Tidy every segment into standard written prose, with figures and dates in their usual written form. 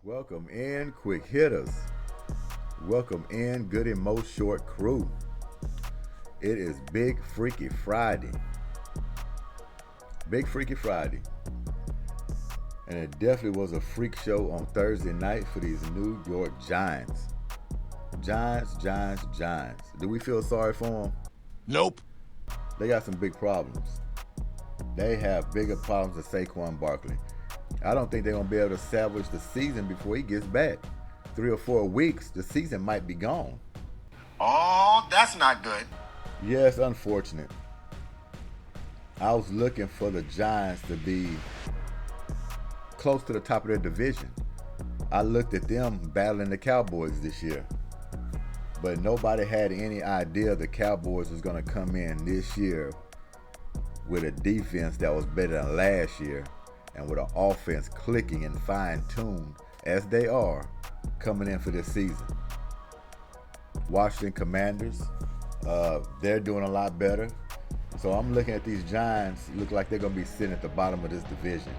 Welcome in, quick hitters. Welcome in, Goodymo short crew. It is Big Freaky Friday. Big Freaky Friday. And it definitely was a freak show on Thursday night for these New York Giants. Giants. Do we feel sorry for them? Nope. They got some big problems. They have bigger problems than Saquon Barkley. I don't think they're going to be able to salvage the season before he gets back. 3 or 4 weeks, the season might be gone. Oh, that's not good. Yeah, it's unfortunate. I was looking for the Giants to be close to the top of their division. I looked at them battling the Cowboys this year. But nobody had any idea the Cowboys was going to come in this year with a defense that was better than last year and with an offense clicking and fine-tuned, as they are, coming in for this season. Washington Commanders, they're doing a lot better. So I'm looking at these Giants, look like they're going to be sitting at the bottom of this division.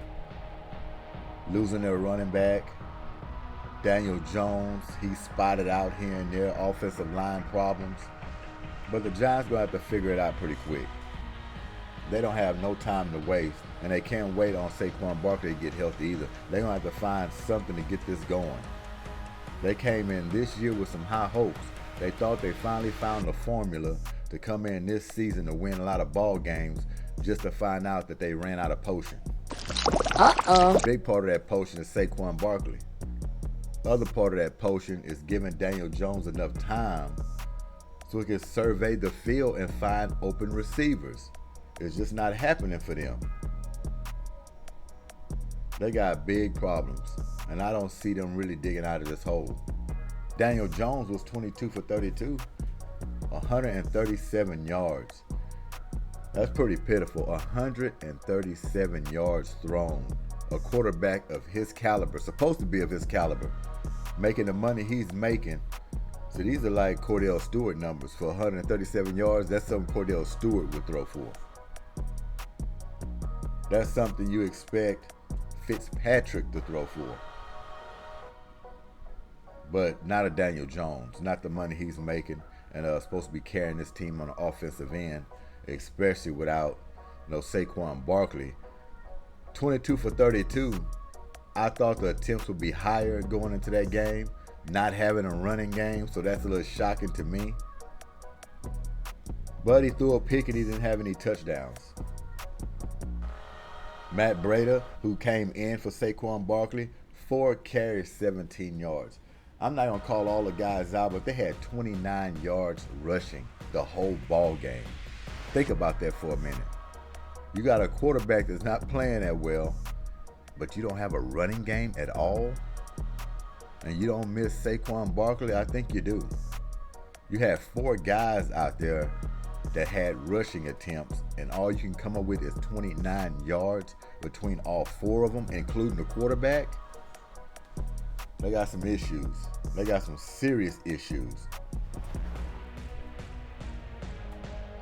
Losing their running back, Daniel Jones, he's spotted out here and there, offensive line problems. But the Giants going to have to figure it out pretty quick. They don't have no time to waste, and they can't wait on Saquon Barkley to get healthy either. They're going to have to find something to get this going. They came in this year with some high hopes. They thought they finally found the formula to come in this season to win a lot of ball games, just to find out that they ran out of potion. A big part of that potion is Saquon Barkley. The other part of that potion is giving Daniel Jones enough time so he can survey the field and find open receivers. It's just not happening for them. They got big problems, and I don't see them really digging out of this hole. Daniel Jones was 22 for 32, 137 yards. That's pretty pitiful. 137 yards thrown. A quarterback of his caliber, supposed to be of his caliber, making the money he's making. So these are like Cordell Stewart numbers. For 137 yards, that's something Cordell Stewart would throw for. That's something you expect Fitzpatrick to throw for. But not a Daniel Jones, not the money he's making, and supposed to be carrying this team on the offensive end, especially without Saquon Barkley. 22 for 32. I thought the attempts would be higher going into that game, not having a running game, so that's a little shocking to me. But he threw a pick and he didn't have any touchdowns. Matt Breida, who came in for Saquon Barkley, 4 carries, 17 yards. I'm not going to call all the guys out, but they had 29 yards rushing the whole ball game. Think about that for a minute. You got a quarterback that's not playing that well, but you don't have a running game at all, and you don't miss Saquon Barkley. I think you do. You had 4 guys out there that had rushing attempts, and all you can come up with is 29 yards between all 4 of them, including the quarterback. They got some issues. They got some serious issues.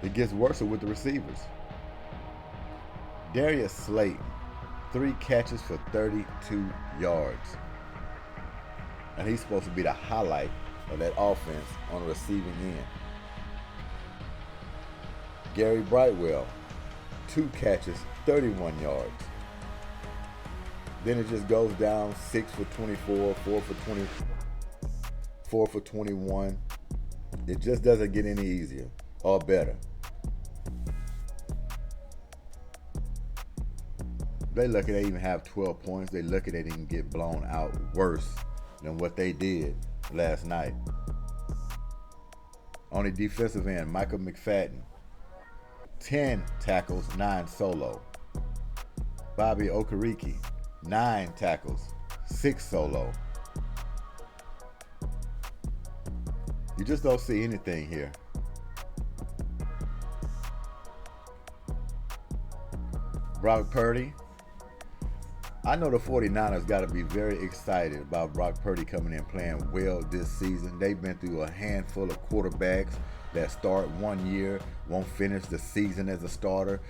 It gets worse with the receivers. Darius Slayton, 3 catches for 32 yards. And he's supposed to be the highlight of that offense on the receiving end. Gary Brightwell, 2 catches, 31 yards. Then it just goes down 6 for 24, 4 for 20, 4 for 21. It just doesn't get any easier or better. They lucky they even have 12 points. They lucky they didn't get blown out worse than what they did last night. On the defensive end, Michael McFadden, 10 tackles, 9 solo. Bobby Okereke, 9 tackles, 6 solo. You just don't see anything here. Brock Purdy. I know the 49ers got to be very excited about Brock Purdy coming in playing well this season. They've been through a handful of quarterbacks that start one year, won't finish the season as a starter,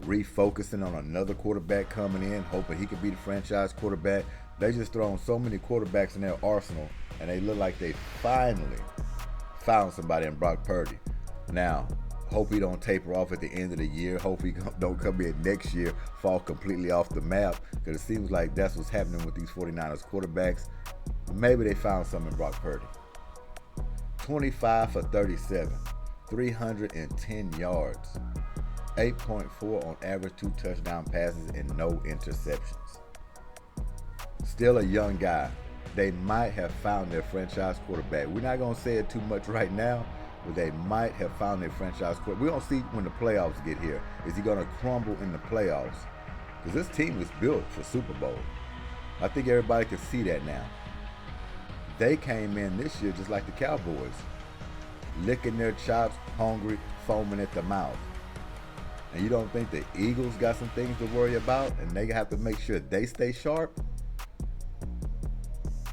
refocusing on another quarterback coming in, hoping he could be the franchise quarterback. They just thrown so many quarterbacks in their arsenal, and they look like they finally found somebody in Brock Purdy. Now, hope he don't taper off at the end of the year. Hope he don't come in next year, fall completely off the map, because it seems like that's what's happening with these 49ers quarterbacks. Maybe they found something in Brock Purdy. 25 for 37, 310 yards, 8.4 on average, 2 touchdown passes, and no interceptions. Still a young guy. They might have found their franchise quarterback. We're not going to say it too much right now, but they might have found their franchise quarterback. We're going to see when the playoffs get here. Is he going to crumble in the playoffs? Because this team is built for Super Bowl. I think everybody can see that now. They came in this year just like the Cowboys, licking their chops, hungry, foaming at the mouth. And you don't think the Eagles got some things to worry about and they have to make sure they stay sharp?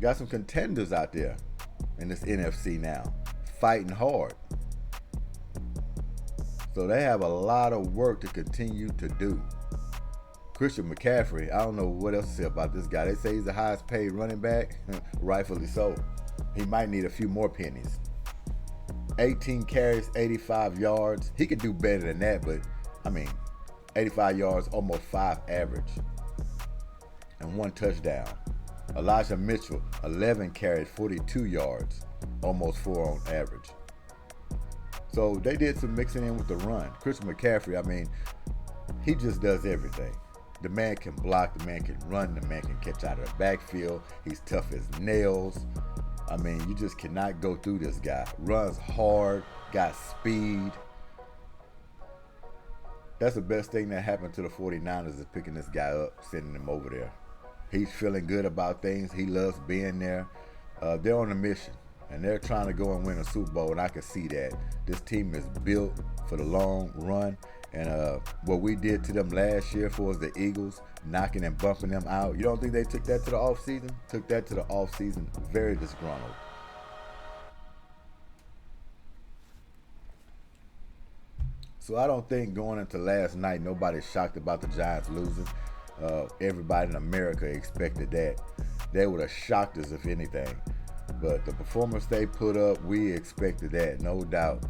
Got some contenders out there in this NFC now, fighting hard. So they have a lot of work to continue to do. Christian McCaffrey, I don't know what else to say about this guy. They say he's the highest paid running back. Rightfully so. He might need a few more pennies. 18 carries, 85 yards. He could do better than that, but 85 yards, almost 5 average. And 1 touchdown. Elijah Mitchell, 11 carries, 42 yards, almost 4 on average. So they did some mixing in with the run. Christian McCaffrey, he just does everything. The man can block, the man can run, the man can catch out of the backfield. He's tough as nails. You just cannot go through this guy. Runs hard, got speed. That's the best thing that happened to the 49ers is picking this guy up, sending him over there. He's feeling good about things. He loves being there. They're on a mission, and they're trying to go and win a Super Bowl, and I can see that. This team is built for the long run, and what we did to them last year for the Eagles, knocking and bumping them out, you don't think they took that to the offseason? Took that to the offseason, very disgruntled. So I don't think going into last night, nobody's shocked about the Giants losing. Everybody in America expected that. They would have shocked us if anything. But the performance they put up, we expected that, no doubt.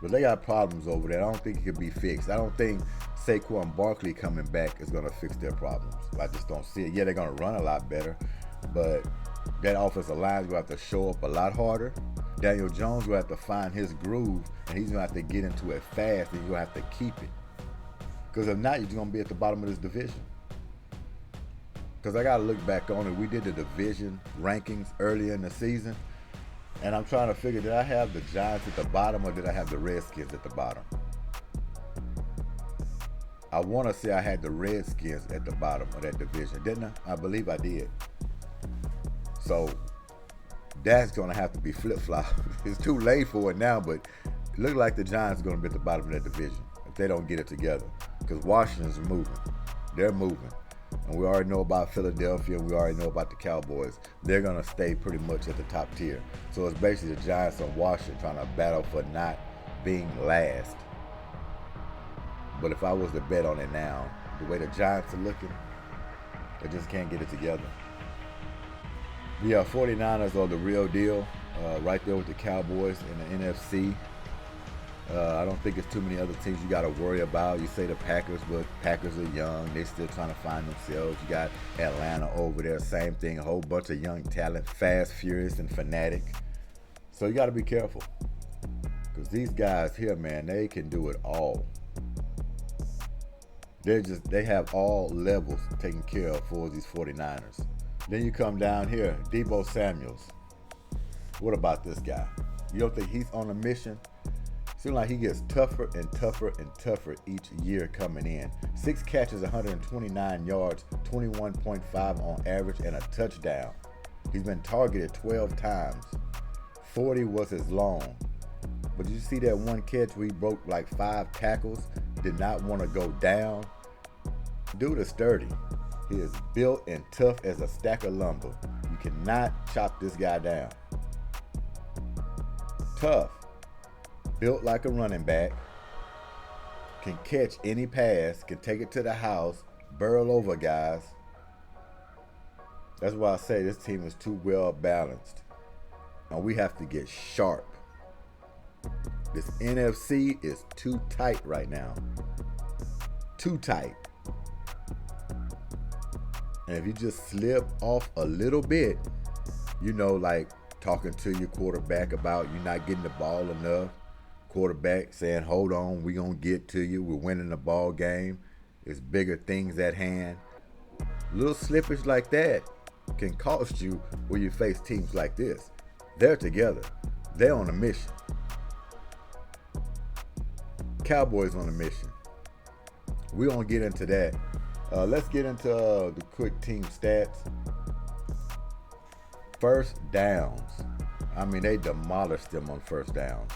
But they got problems over there. I don't think it can be fixed. I don't think Saquon Barkley coming back is going to fix their problems. I just don't see it. Yeah, they're going to run a lot better, but that offensive line is going to have to show up a lot harder. Daniel Jones will have to find his groove, and he's going to have to get into it fast, and you're going to have to keep it. Because if not, you're going to be at the bottom of this division. Because I got to look back on it. We did the division rankings earlier in the season, and I'm trying to figure, did I have the Giants at the bottom or did I have the Redskins at the bottom? I want to say I had the Redskins at the bottom of that division, didn't I? I believe I did. So that's going to have to be flip-flop. It's too late for it now, but it looks like the Giants are going to be at the bottom of that division if they don't get it together. Because Washington's moving. They're moving. And we already know about Philadelphia. We already know about the Cowboys. They're going to stay pretty much at the top tier. So it's basically the Giants and Washington trying to battle for not being last. But if I was to bet on it now, the way the Giants are looking, they just can't get it together. The 49ers are the real deal, right there with the Cowboys in the NFC. I don't think it's too many other teams you got to worry about. You say the Packers, but Packers are young. They're still trying to find themselves. You got Atlanta over there, same thing, a whole bunch of young talent, fast, furious, and fanatic. So you got to be careful. Because these guys here, man, they can do it all. They have all levels taken care of for these 49ers. Then you come down here, Deebo Samuels. What about this guy? You don't think he's on a mission? Seems like he gets tougher and tougher and tougher each year coming in. 6 catches, 129 yards, 21.5 on average, and a touchdown. He's been targeted 12 times. 40 was his long. But did you see that one catch where he broke like 5 tackles? Did not want to go down? Dude is sturdy. He is built and tough as a stack of lumber. You cannot chop this guy down. Tough. Built like a running back. Can catch any pass. Can take it to the house. Burrow over guys. That's why I say this team is too well balanced. And we have to get sharp. This NFC is too tight right now. Too tight. And if you just slip off a little bit, like talking to your quarterback about you not getting the ball enough. Quarterback saying, hold on, we're going to get to you. We're winning the ball game. It's bigger things at hand. Little slippage like that can cost you when you face teams like this. They're together. They're on a mission. Cowboys on a mission. We're going to get into that. Let's get into the quick team stats. First downs. They demolished them on first downs.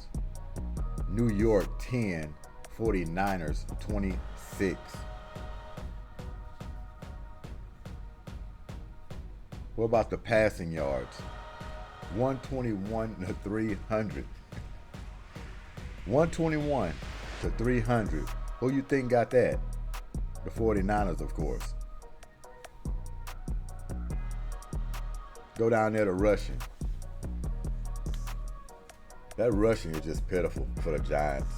New York 10, 49ers 26. What about the passing yards? 121 to 300. 121 to 300. Who you think got that? The 49ers, of course. Go down there to rushing. That rushing is just pitiful for the Giants.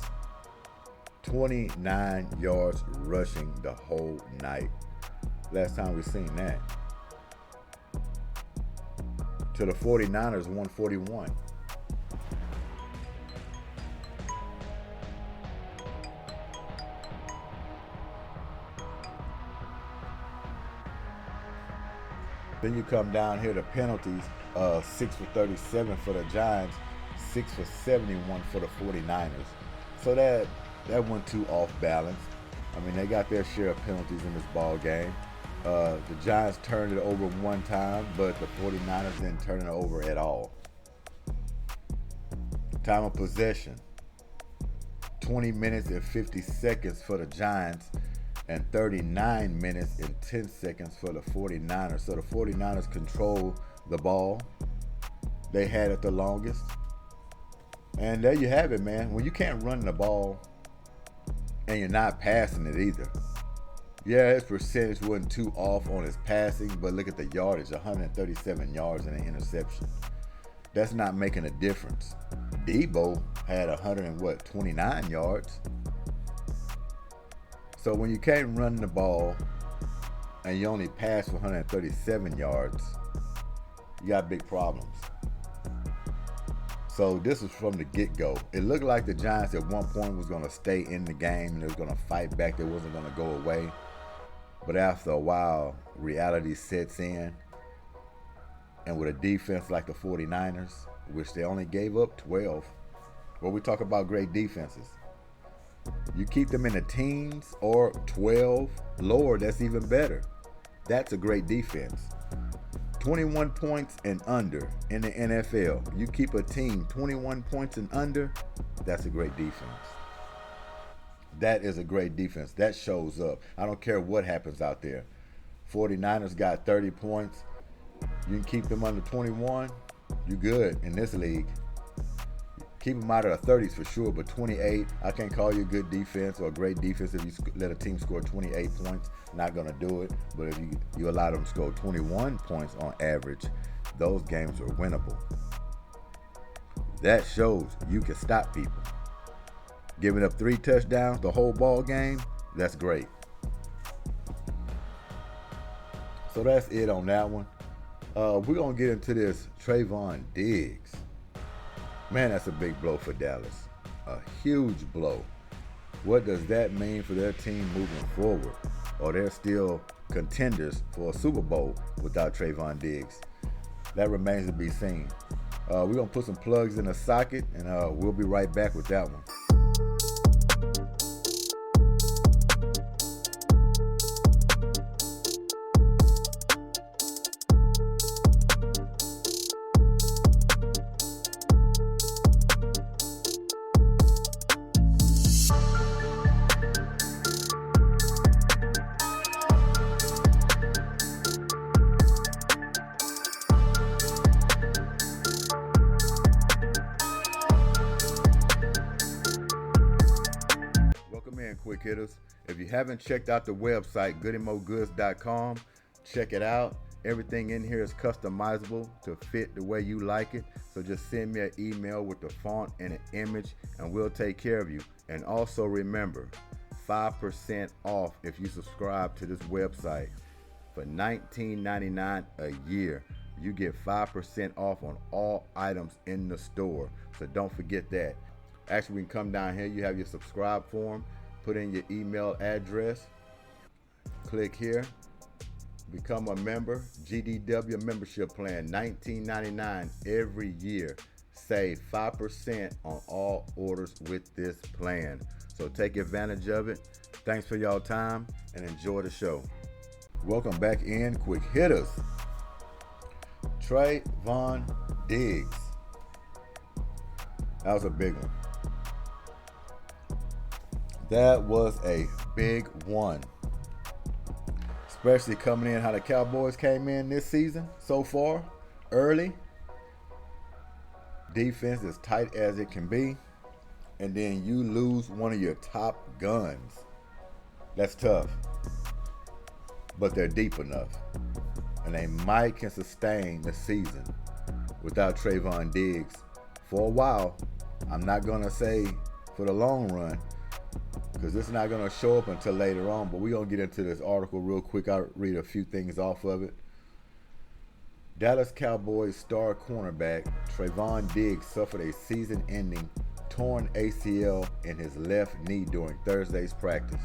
29 yards rushing the whole night. Last time we seen that. To the 49ers, 141. Then you come down here to penalties, 6 for 37 for the Giants, 6 for 71 for the 49ers. So that went too off balance. They got their share of penalties in this ball game. The Giants turned it over one time, but the 49ers didn't turn it over at all. Time of possession, 20 minutes and 50 seconds for the Giants and 39 minutes and 10 seconds for the 49ers. So the 49ers control the ball. They had it the longest. And there you have it, man. When you can't run the ball and you're not passing it either. Yeah, his percentage wasn't too off on his passing, but look at the yardage, 137 yards and an interception. That's not making a difference. Debo had 29 yards. So when you can't run the ball and you only pass for 137 yards, you got big problems. So this was from the get-go. It looked like the Giants at one point was going to stay in the game and they was going to fight back. They wasn't going to go away. But after a while, reality sets in. And with a defense like the 49ers, which they only gave up 12, we talk about great defenses. You keep them in the teens or 12, lower, that's even better. That's a great defense. 21 points and under in the NFL. You keep a team 21 points and under, that's a great defense. That is a great defense. That shows up. I don't care what happens out there. 49ers got 30 points. You can keep them under 21, you good in this league. Keep them out of the 30s for sure, but 28, I can't call you a good defense or a great defense if you let a team score 28 points. Not going to do it. But if you allow them to score 21 points on average, those games are winnable. That shows you can stop people. Giving up 3 touchdowns the whole ball game, that's great. So that's it on that one. We're going to get into this Trevon Diggs. Man, that's a big blow for Dallas. A huge blow. What does that mean for their team moving forward? Or they're still contenders for a Super Bowl without Trevon Diggs? That remains to be seen. We're going to put some plugs in the socket, and we'll be right back with that one. Quick hitters. If you haven't checked out the website, goodymogoods.com, check it out. Everything in here is customizable to fit the way you like it. So just send me an email with the font and an image and we'll take care of you. And also remember, 5% off if you subscribe to this website. For $19.99 a year, you get 5% off on all items in the store. So don't forget that. Actually, we can come down here. You have your subscribe form. Put in your email address. Click here. Become a member. GDW membership plan, $19.99 every year. Save 5% on all orders with this plan. So take advantage of it. Thanks for y'all time and enjoy the show. Welcome back in, quick hitters. Trevon Diggs. That was a big one. That was a big one. Especially coming in how the Cowboys came in this season so far, early. Defense as tight as it can be. And then you lose one of your top guns. That's tough. But they're deep enough. And they might can sustain the season without Trevon Diggs for a while. I'm not going to say for the long run, because this is not going to show up until later on, but we're going to get into this article real quick. I'll read a few things off of it. Dallas Cowboys star cornerback Trevon Diggs suffered a season-ending torn ACL in his left knee during Thursday's practice.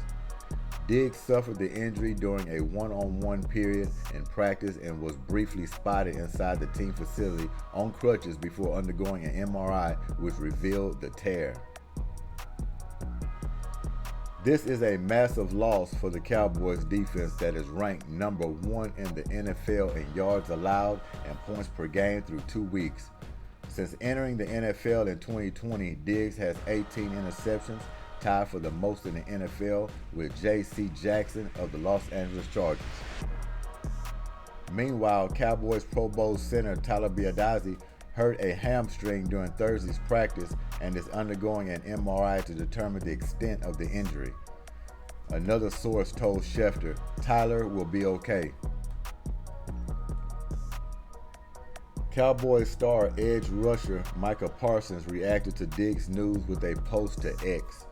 Diggs suffered the injury during a one-on-one period in practice and was briefly spotted inside the team facility on crutches before undergoing an MRI, which revealed the tear. This is a massive loss for the Cowboys defense that is ranked number 1 in the NFL in yards allowed and points per game through 2 weeks. Since entering the NFL in 2020, Diggs has 18 interceptions, tied for the most in the NFL with J.C. Jackson of the Los Angeles Chargers. Meanwhile, Cowboys Pro Bowl center Tyler Biadasz hurt a hamstring during Thursday's practice and is undergoing an MRI to determine the extent of the injury. Another source told Schefter, Tyler will be okay. Cowboys star edge rusher Micah Parsons reacted to Diggs' news with a post to X.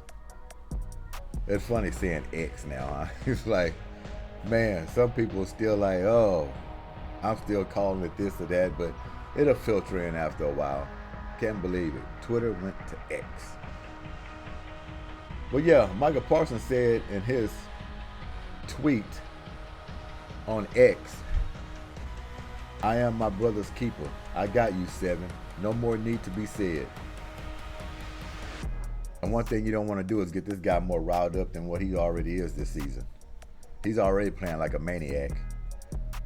It's funny saying X now, huh? It's like, man, some people are still like, oh, I'm still calling it this or that, but it'll filter in after a while. Can't believe it. Twitter went to X. But yeah, Micah Parsons said in his tweet on X, I am my brother's keeper. I got you, 7. No more need to be said. And one thing you don't want to do is get this guy more riled up than what he already is this season. He's already playing like a maniac.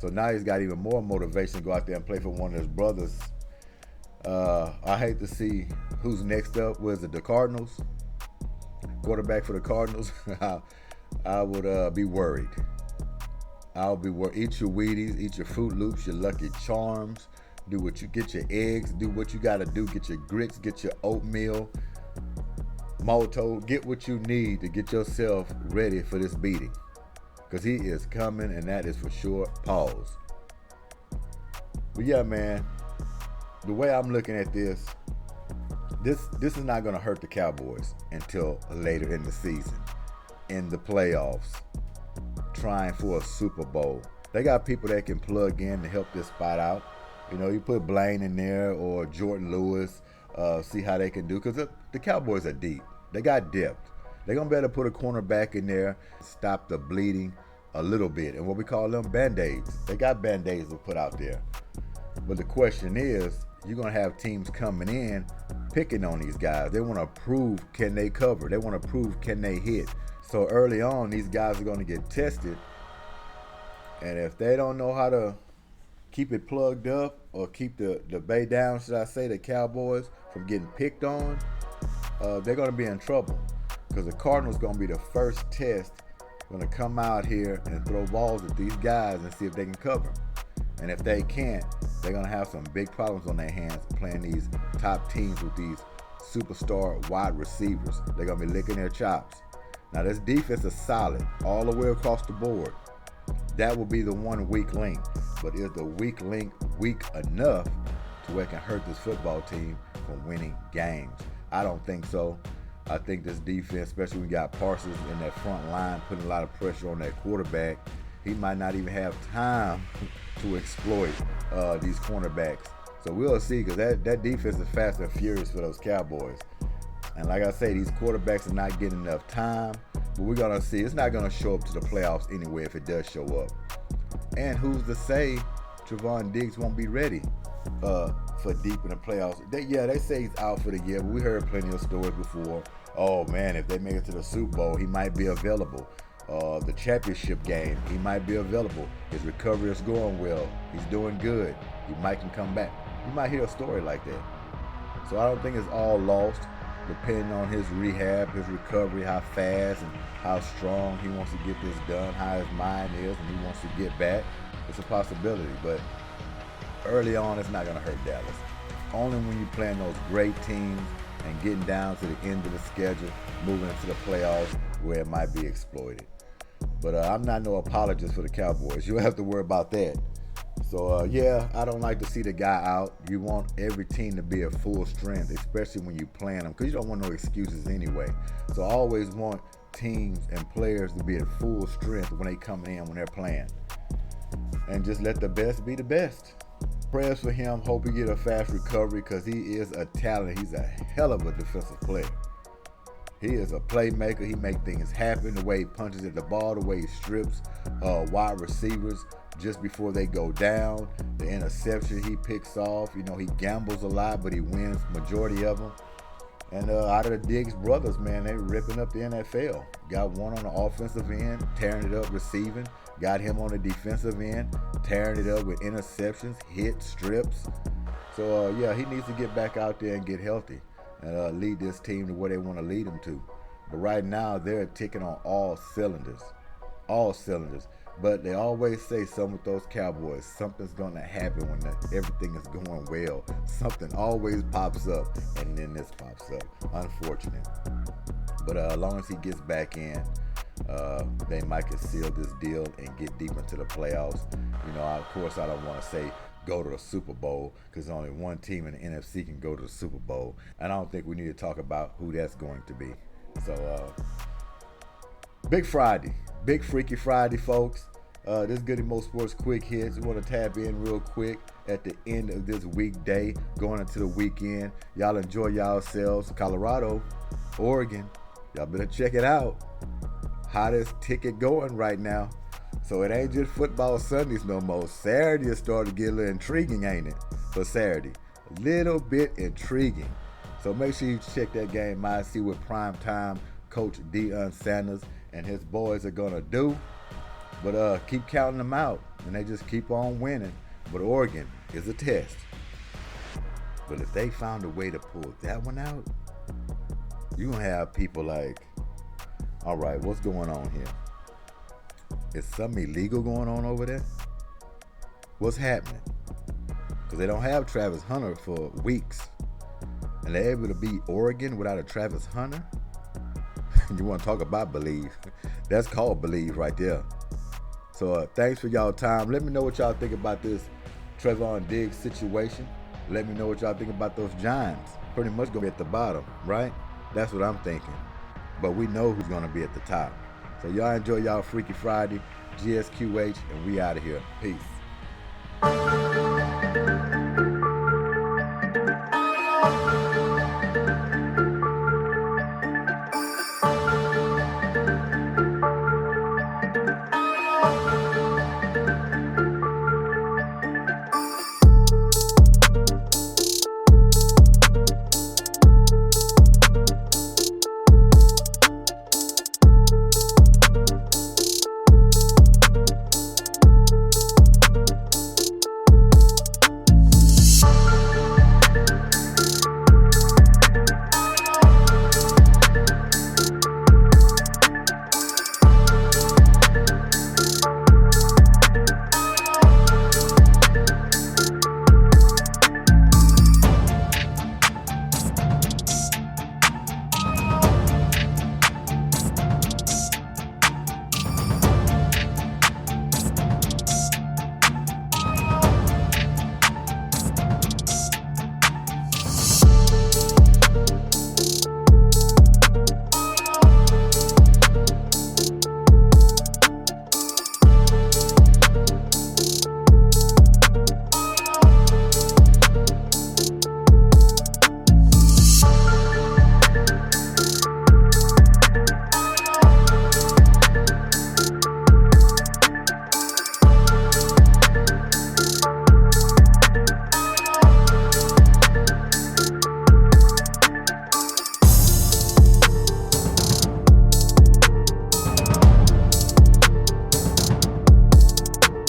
So now he's got even more motivation to go out there and play for one of his brothers. I hate to see who's next up. Was it the Cardinals? Quarterback for the Cardinals? I would be worried. I'll be worried. Eat your Wheaties, eat your Fruit Loops, your Lucky Charms. Do what you get your eggs. Do what you got to do. Get your grits. Get your oatmeal. Malto. Get what you need to get yourself ready for this beating. Because he is coming, and that is for sure. Pause. But yeah, man, the way I'm looking at this is not going to hurt the Cowboys until later in the season, in the playoffs, trying for a Super Bowl. They got people that can plug in to help this spot out. You know, you put Blaine in there or Jordan Lewis, see how they can do. Because the Cowboys are deep. They got depth. They're going to be able to put a cornerback in there, stop the bleeding a little bit. And what we call them Band-Aids. They got Band-Aids to put out there. But the question is, you're going to have teams coming in picking on these guys. They want to prove, can they cover? They want to prove, can they hit? So early on, these guys are going to get tested. And if they don't know how to keep it plugged up or keep the bay down, should I say, the Cowboys from getting picked on, they're going to be in trouble. Because the Cardinals going to be the first test, going to come out here and throw balls at these guys and see if they can cover. And if they can't, they're going to have some big problems on their hands playing these top teams with these superstar wide receivers. They're going to be licking their chops. Now, this defense is solid all the way across the board. That will be the one weak link. But is the weak link weak enough to where it can hurt this football team from winning games? I don't think so. I think this defense, especially when we got Parsons in that front line, putting a lot of pressure on that quarterback, he might not even have time to exploit these cornerbacks. So we'll see, because that defense is fast and furious for those Cowboys. And like I say, these quarterbacks are not getting enough time. But we're going to see. It's not going to show up to the playoffs anyway if it does show up. And who's to say Trevon Diggs won't be ready for deep in the playoffs? They say he's out for the year, but we heard plenty of stories before. Oh, man, if they make it to the Super Bowl, he might be available. The championship game, he might be available. His recovery is going well. He's doing good. He might can come back. You might hear a story like that. So I don't think it's all lost, depending on his rehab, his recovery, how fast and how strong he wants to get this done, how his mind is, and he wants to get back. It's a possibility, but early on, it's not going to hurt Dallas. Only when you're playing those great teams and getting down to the end of the schedule, moving into the playoffs, where it might be exploited. But I'm not no apologist for the Cowboys. You don't have to worry about that. So, I don't like to see the guy out. You want every team to be at full strength, especially when you're playing them, because you don't want no excuses anyway. So I always want teams and players to be at full strength when they come in, when they're playing. And just let the best be the best. Prayers for him. Hope he get a fast recovery, because he is a talent. He's a hell of a defensive player. He is a playmaker. He makes things happen. The way he punches at the ball, the way he strips wide receivers just before they go down, the interception he picks off. You know, he gambles a lot, but he wins majority of them. And out of the Diggs brothers, man, they ripping up the NFL. Got one on the offensive end, tearing it up receiving. Got him on the defensive end, tearing it up with interceptions, hits, strips. So, he needs to get back out there and get healthy and lead this team to where they want to lead them to. But right now, they're ticking on all cylinders. All cylinders. But they always say something with those Cowboys. Something's going to happen when everything is going well. Something always pops up, and then this pops up. Unfortunate. But as long as he gets back in, they might can seal this deal and get deep into the playoffs. You know, of course, I don't want to say go to the Super Bowl, because only one team in the NFC can go to the Super Bowl. And I don't think we need to talk about who that's going to be. So, big Friday. Big Freaky Friday, folks. This Goodymo Sports Quick Hits. We want to tap in real quick at the end of this weekday, going into the weekend. Y'all enjoy yourselves. Colorado, Oregon, y'all better check it out. Hottest ticket going right now. So it ain't just football Sundays no more. Saturday is starting to get a little intriguing, ain't it? For Saturday. A little bit intriguing. So make sure you check that game out, see what primetime Coach Deion Sanders and his boys are going to do. But keep counting them out, and they just keep on winning. But Oregon is a test. But if they found a way to pull that one out, you're going to have people like, all right, what's going on here? Is something illegal going on over there? What's happening? Because they don't have Travis Hunter for weeks. And they're able to beat Oregon without a Travis Hunter? You want to talk about believe. That's called believe right there. So thanks for y'all time. Let me know what y'all think about this Trevon Diggs situation. Let me know what y'all think about those Giants. Pretty much going to be at the bottom, right? That's what I'm thinking. But we know who's going to be at the top. So y'all enjoy y'all Freaky Friday. G.S.Q.H, and we out of here. Peace.